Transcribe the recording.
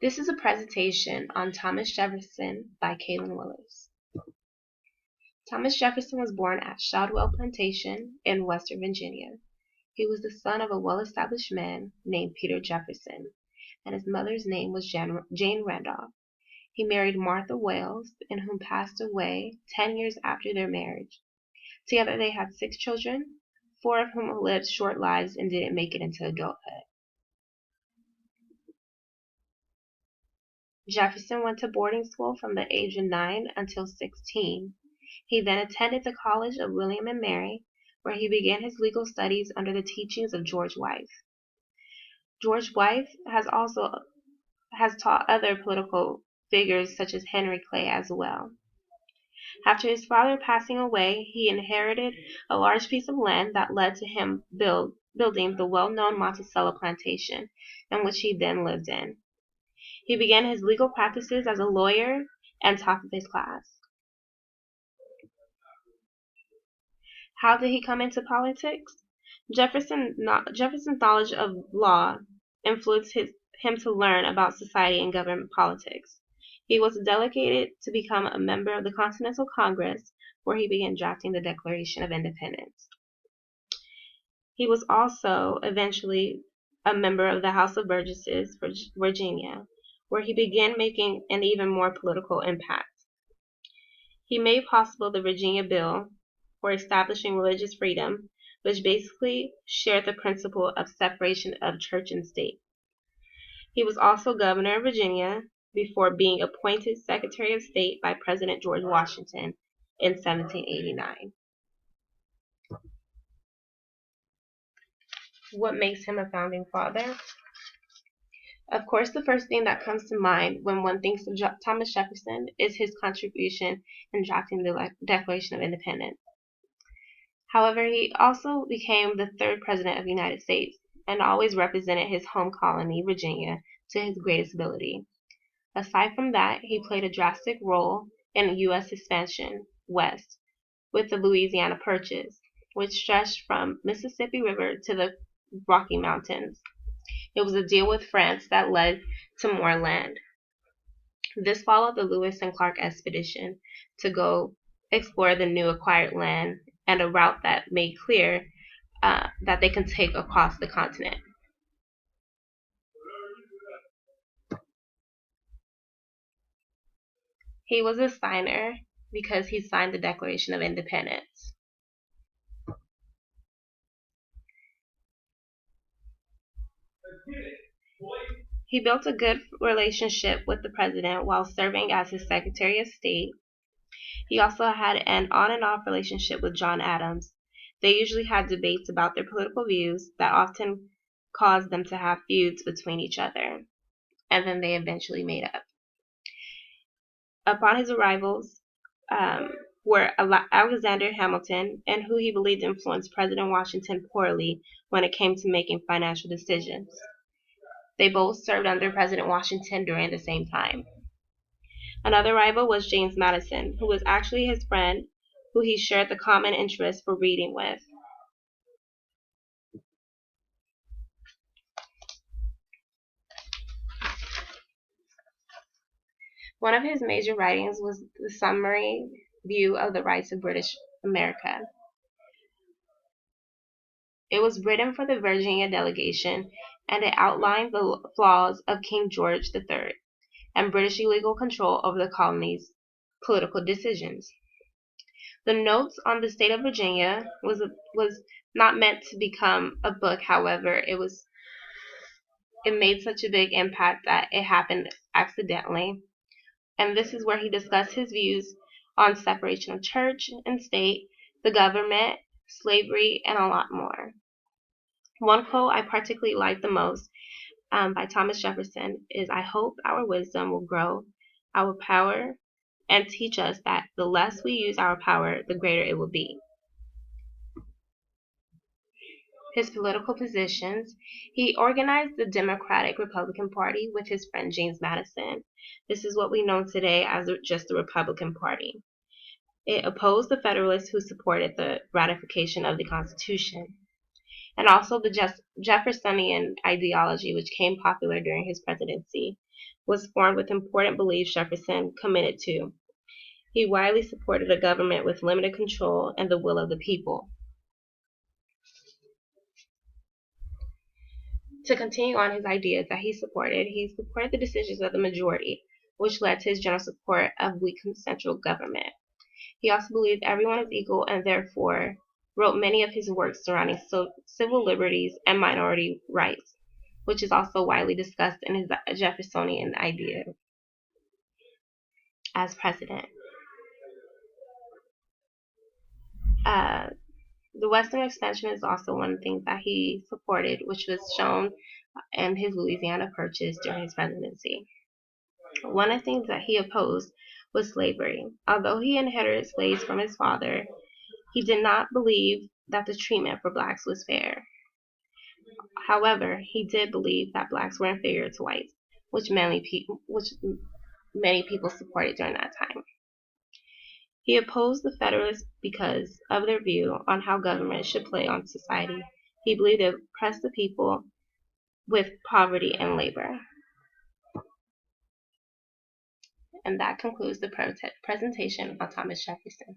This is a presentation on Thomas Jefferson by Kaylin Willis. Thomas Jefferson was born at Shadwell Plantation in Western Virginia. He was the son of a well-established man named Peter Jefferson, and his mother's name was Jane Randolph. He married Martha Wales, and whom passed away 10 years after their marriage. Together they had 6 children, 4 of whom lived short lives and didn't make it into adulthood. Jefferson went to boarding school from the age of 9 until 16. He then attended the College of William and Mary, where he began his legal studies under the teachings of George Wythe. George Wythe has taught other political figures such as Henry Clay as well. After his father passing away, he inherited a large piece of land that led to him building the well-known Monticello plantation, in which he then lived in. He began his legal practices as a lawyer and top of his class. How did he come into politics? Jefferson's knowledge of law influenced him to learn about society and government politics. He was delegated to become a member of the Continental Congress, where he began drafting the Declaration of Independence. He was also eventually a member of the House of Burgesses for Virginia, where he began making an even more political impact. He made possible the Virginia Bill for establishing religious freedom, which basically shared the principle of separation of church and state. He was also governor of Virginia before being appointed Secretary of State by President George Washington in 1789. What makes him a founding father? Of course, the first thing that comes to mind when one thinks of Thomas Jefferson is his contribution in drafting the Declaration of Independence. However, he also became the 3rd president of the United States and always represented his home colony, Virginia, to his greatest ability. Aside from that, he played a drastic role in U.S. expansion west with the Louisiana Purchase, which stretched from Mississippi River to the Rocky Mountains. It was a deal with France that led to more land. This followed the Lewis and Clark expedition to go explore the new acquired land and a route that made clear that they can take across the continent. He was a signer because he signed the Declaration of Independence. He built a good relationship with the president while serving as his Secretary of State. He also had an on and off relationship with John Adams. They usually had debates about their political views that often caused them to have feuds between each other, and then they eventually made up. Upon his arrivals were Alexander Hamilton, and who he believed influenced President Washington poorly when it came to making financial decisions. They both served under President Washington during the same time. Another rival was James Madison, who was actually his friend, who he shared the common interest for reading with. One of his major writings was the Summary View of the Rights of British America. It was written for the Virginia delegation, and it outlined the flaws of King George III and British illegal control over the colony's political decisions. The notes on the state of Virginia was not meant to become a book. However, it made such a big impact that it happened accidentally. And this is where he discussed his views on separation of church and state, the government, slavery, and a lot more. One quote I particularly like the most by Thomas Jefferson is, "I hope our wisdom will grow, our power, and teach us that the less we use our power, the greater it will be." His political positions: he organized the Democratic-Republican Party with his friend James Madison. This is what we know today as just the Republican Party. It opposed the Federalists who supported the ratification of the Constitution. And also the Jeffersonian ideology, which became popular during his presidency, was formed with important beliefs Jefferson committed to. He widely supported a government with limited control and the will of the people. To continue on his ideas that he supported the decisions of the majority, which led to his general support of weak central government. He also believed everyone is equal and therefore wrote many of his works surrounding civil liberties and minority rights, which is also widely discussed in his Jeffersonian idea as president. Uh, the Western extension is also one of the things that he supported, which was shown in his Louisiana Purchase during his presidency. One of the things that he opposed was slavery. Although he inherited slaves from his father, he did not believe that the treatment for blacks was fair. However, he did believe that blacks were inferior to whites, which many people supported during that time. He opposed the Federalists because of their view on how government should play on society. He believed it oppressed the people with poverty and labor. And that concludes the presentation on Thomas Jefferson.